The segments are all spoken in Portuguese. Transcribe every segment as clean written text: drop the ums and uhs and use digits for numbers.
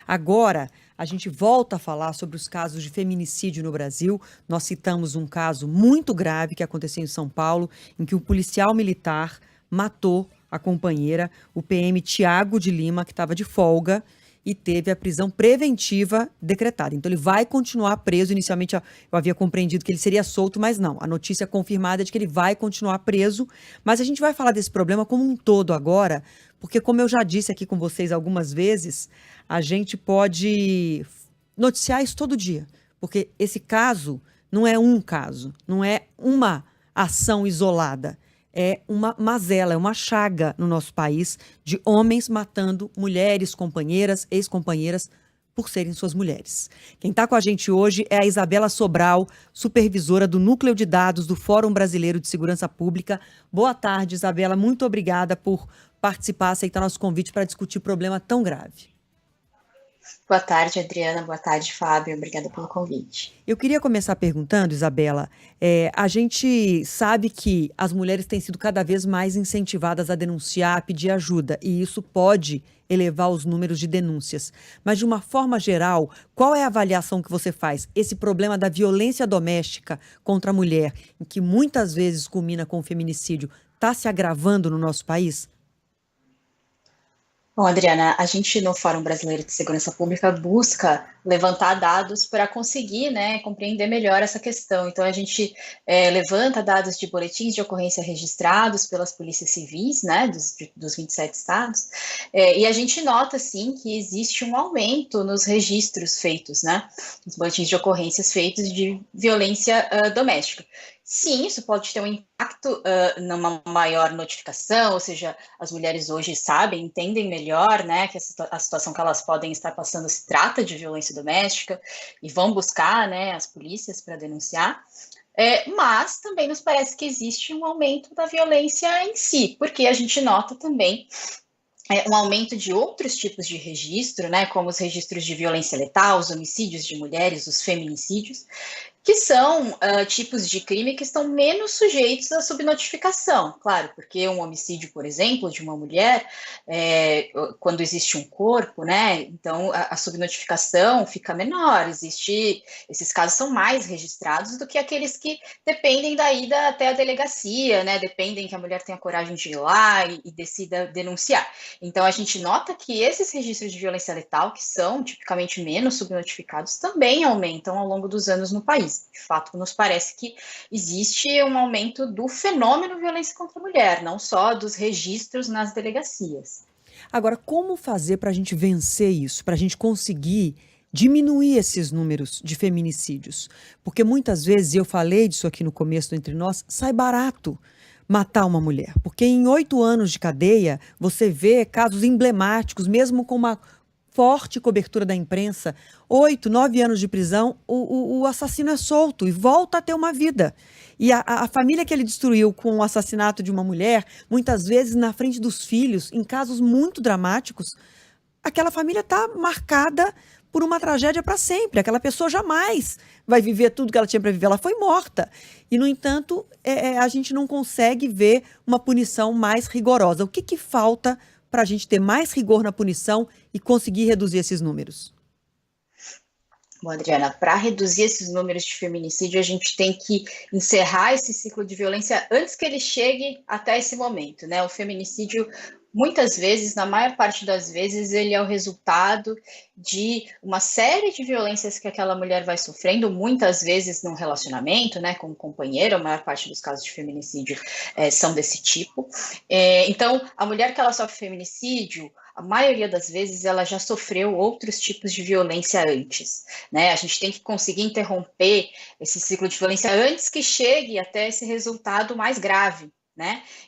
Agora, a gente volta a falar sobre os casos de feminicídio no Brasil. Nós citamos um caso muito grave que aconteceu em São Paulo, em que um policial militar matou a companheira, o PM Tiago de Lima, que estava de folga, e teve a prisão preventiva decretada. Então, ele vai continuar preso. Inicialmente, eu havia compreendido que ele seria solto, mas não. A notícia confirmada é de que ele vai continuar preso. Mas a gente vai falar desse problema como um todo agora, porque, como eu já disse aqui com vocês algumas vezes, a gente pode noticiar isso todo dia. Porque esse caso não é um caso, não é uma ação isolada. É uma mazela, é uma chaga no nosso país de homens matando mulheres, companheiras, ex-companheiras, por serem suas mulheres. Quem está com a gente hoje é a Isabela Sobral, supervisora do Núcleo de Dados do Fórum Brasileiro de Segurança Pública. Boa tarde, Isabela. Muito obrigada por participar, aceitar nosso convite para discutir um problema tão grave. Boa tarde, Adriana. Boa tarde, Fábio. Obrigada pelo convite. Eu queria começar perguntando, Isabela, a gente sabe que as mulheres têm sido cada vez mais incentivadas a denunciar, a pedir ajuda, e isso pode elevar os números de denúncias. Mas, de uma forma geral, qual é a avaliação que você faz? Esse problema da violência doméstica contra a mulher, em que muitas vezes culmina com o feminicídio, está se agravando no nosso país? Bom, Adriana, a gente no Fórum Brasileiro de Segurança Pública busca levantar dados para conseguir, compreender melhor essa questão. Então, a gente levanta dados de boletins de ocorrência registrados pelas polícias civis, dos 27 estados, e a gente nota, sim, que existe um aumento nos registros feitos, nos boletins de ocorrências feitos de violência doméstica. Sim, isso pode ter um impacto numa maior notificação, ou seja, as mulheres hoje sabem, entendem melhor, que a situação que elas podem estar passando se trata de violência doméstica e vão buscar, as polícias para denunciar. Mas também nos parece que existe um aumento da violência em si, porque a gente nota também um aumento de outros tipos de registro, como os registros de violência letal, os homicídios de mulheres, os feminicídios, que são tipos de crime que estão menos sujeitos à subnotificação, claro, porque um homicídio, por exemplo, de uma mulher, quando existe um corpo, então a subnotificação fica menor, esses casos são mais registrados do que aqueles que dependem da ida até a delegacia, dependem que a mulher tenha coragem de ir lá e decida denunciar. Então a gente nota que esses registros de violência letal, que são tipicamente menos subnotificados, também aumentam ao longo dos anos no país. De fato, nos parece que existe um aumento do fenômeno violência contra a mulher, não só dos registros nas delegacias. Agora, como fazer para a gente vencer isso, para a gente conseguir diminuir esses números de feminicídios? Porque muitas vezes, e eu falei disso aqui no começo do Entre Nós, sai barato matar uma mulher. Porque em 8 anos de cadeia, você vê casos emblemáticos, mesmo com uma forte cobertura da imprensa, 8, 9 anos de prisão, o assassino é solto e volta a ter uma vida. E a família que ele destruiu com o assassinato de uma mulher, muitas vezes na frente dos filhos, em casos muito dramáticos, aquela família está marcada por uma tragédia para sempre. Aquela pessoa jamais vai viver tudo que ela tinha para viver. Ela foi morta. E, no entanto, a gente não consegue ver uma punição mais rigorosa. O que falta para a gente ter mais rigor na punição e conseguir reduzir esses números? Bom, Adriana, para reduzir esses números de feminicídio, a gente tem que encerrar esse ciclo de violência antes que ele chegue até esse momento, O feminicídio, muitas vezes, na maior parte das vezes, ele é o resultado de uma série de violências que aquela mulher vai sofrendo, muitas vezes num relacionamento, com um companheiro. A maior parte dos casos de feminicídio são desse tipo. Então, a mulher que ela sofre feminicídio, a maioria das vezes ela já sofreu outros tipos de violência antes, A gente tem que conseguir interromper esse ciclo de violência antes que chegue até esse resultado mais grave,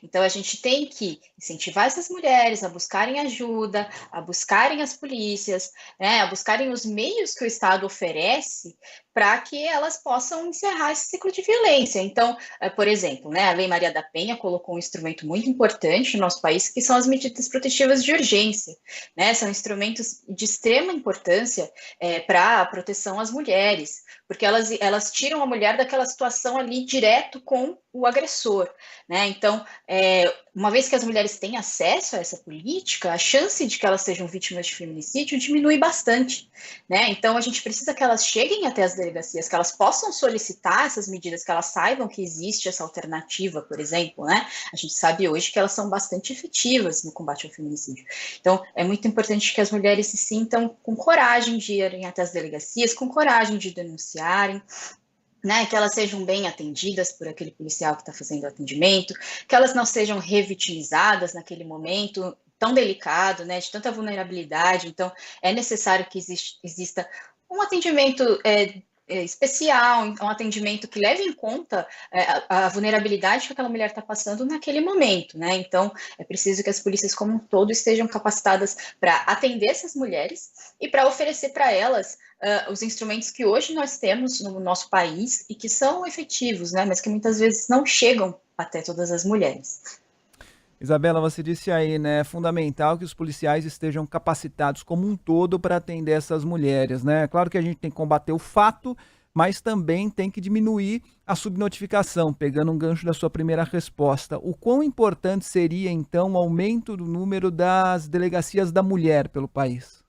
Então, a gente tem que incentivar essas mulheres a buscarem ajuda, a buscarem as polícias, a buscarem os meios que o Estado oferece para que elas possam encerrar esse ciclo de violência. Então, por exemplo, né, a Lei Maria da Penha colocou um instrumento muito importante no nosso país, que são as medidas protetivas de urgência, né? São instrumentos de extrema importância para a proteção às mulheres, porque elas tiram a mulher daquela situação ali direto com o agressor, né? Então, uma vez que as mulheres têm acesso a essa política, a chance de que elas sejam vítimas de feminicídio diminui bastante, né? Então, a gente precisa que elas cheguem até as delegacias, que elas possam solicitar essas medidas, que elas saibam que existe essa alternativa, por exemplo, né? A gente sabe hoje que elas são bastante efetivas no combate ao feminicídio. Então, é muito importante que as mulheres se sintam com coragem de irem até as delegacias, com coragem de denunciarem, né, que elas sejam bem atendidas por aquele policial que está fazendo o atendimento, que elas não sejam revitimizadas naquele momento tão delicado, né, de tanta vulnerabilidade. Então, é necessário que exista um atendimento especial, um atendimento que leve em conta a vulnerabilidade que aquela mulher está passando naquele momento, né? Então, é preciso que as polícias como um todo estejam capacitadas para atender essas mulheres e para oferecer para elas os instrumentos que hoje nós temos no nosso país e que são efetivos, né? Mas que muitas vezes não chegam até todas as mulheres. Isabela, você disse aí, né, é fundamental que os policiais estejam capacitados como um todo para atender essas mulheres, né? Claro que a gente tem que combater o fato, mas também tem que diminuir a subnotificação, pegando um gancho da sua primeira resposta. O quão importante seria, então, o aumento do número das delegacias da mulher pelo país?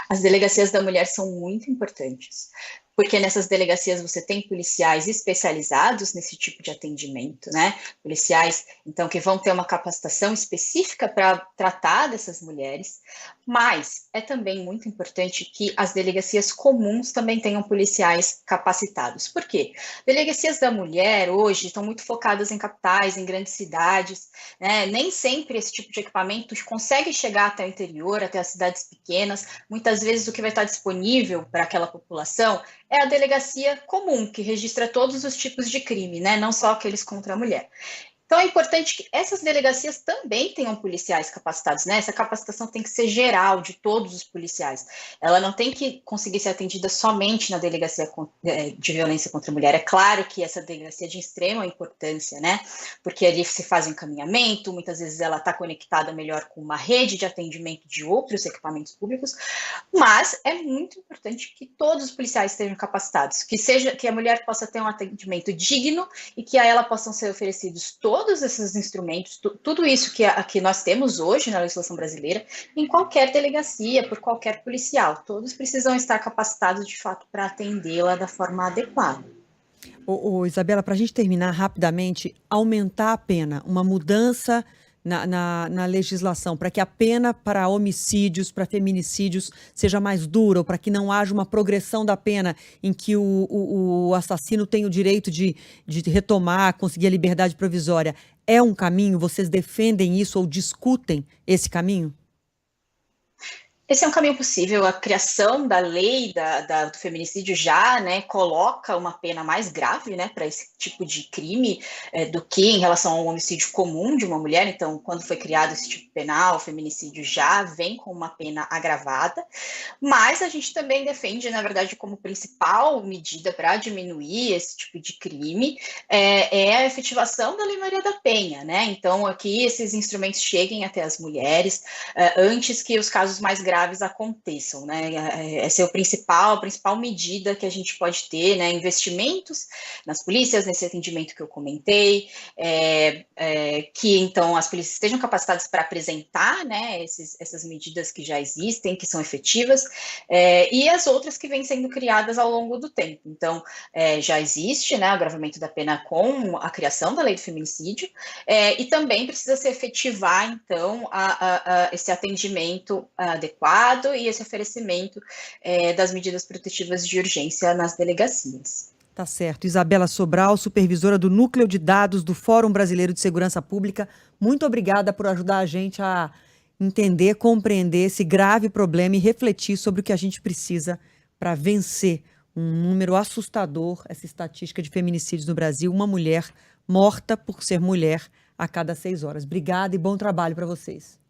As delegacias da mulher são muito importantes, porque nessas delegacias você tem policiais especializados nesse tipo de atendimento, né? Policiais, então, que vão ter uma capacitação específica para tratar dessas mulheres, mas é também muito importante que as delegacias comuns também tenham policiais capacitados. Por quê? Delegacias da mulher hoje estão muito focadas em capitais, em grandes cidades, né? Nem sempre esse tipo de equipamento consegue chegar até o interior, até as cidades pequenas. Muitas vezes o que vai estar disponível para aquela população é a delegacia comum, que registra todos os tipos de crime, né? Não só aqueles contra a mulher. Então, é importante que essas delegacias também tenham policiais capacitados, né? Essa capacitação tem que ser geral, de todos os policiais. Ela não tem que conseguir ser atendida somente na delegacia de violência contra a mulher. É claro que essa delegacia é de extrema importância, né? Porque ali se faz um encaminhamento, muitas vezes ela está conectada melhor com uma rede de atendimento de outros equipamentos públicos, mas é muito importante que todos os policiais estejam capacitados, que a mulher possa ter um atendimento digno e que a ela possam ser oferecidos todos esses instrumentos, tudo isso que nós temos hoje na legislação brasileira, em qualquer delegacia, por qualquer policial. Todos precisam estar capacitados, de fato, para atendê-la da forma adequada. Isabela, para a gente terminar rapidamente, aumentar a pena, uma mudança na legislação, para que a pena para homicídios, para feminicídios, seja mais dura, ou para que não haja uma progressão da pena em que o assassino tem o direito de retomar, conseguir a liberdade provisória. É um caminho? Vocês defendem isso ou discutem esse caminho? Esse é um caminho possível. A criação da lei do feminicídio já, né, coloca uma pena mais grave, né, para esse tipo de crime do que em relação ao homicídio comum de uma mulher. Então, quando foi criado esse tipo penal, o feminicídio já vem com uma pena agravada. Mas a gente também defende, na verdade, como principal medida para diminuir esse tipo de crime a efetivação da Lei Maria da Penha, né? Então, aqui esses instrumentos cheguem até as mulheres antes que os casos mais graves aconteçam, né? Essa é a principal medida que a gente pode ter, né? Investimentos nas polícias, nesse atendimento que eu comentei, que então as polícias estejam capacitadas para apresentar, né, essas medidas que já existem, que são efetivas, e as outras que vêm sendo criadas ao longo do tempo. Então, já existe, né, o agravamento da pena com a criação da lei do feminicídio, e também precisa se efetivar, então, esse atendimento adequado e esse oferecimento das medidas protetivas de urgência nas delegacias. Tá certo. Isabela Sobral, supervisora do Núcleo de Dados do Fórum Brasileiro de Segurança Pública, muito obrigada por ajudar a gente a entender, compreender esse grave problema e refletir sobre o que a gente precisa para vencer um número assustador, essa estatística de feminicídios no Brasil, uma mulher morta por ser mulher a cada 6 horas. Obrigada e bom trabalho para vocês.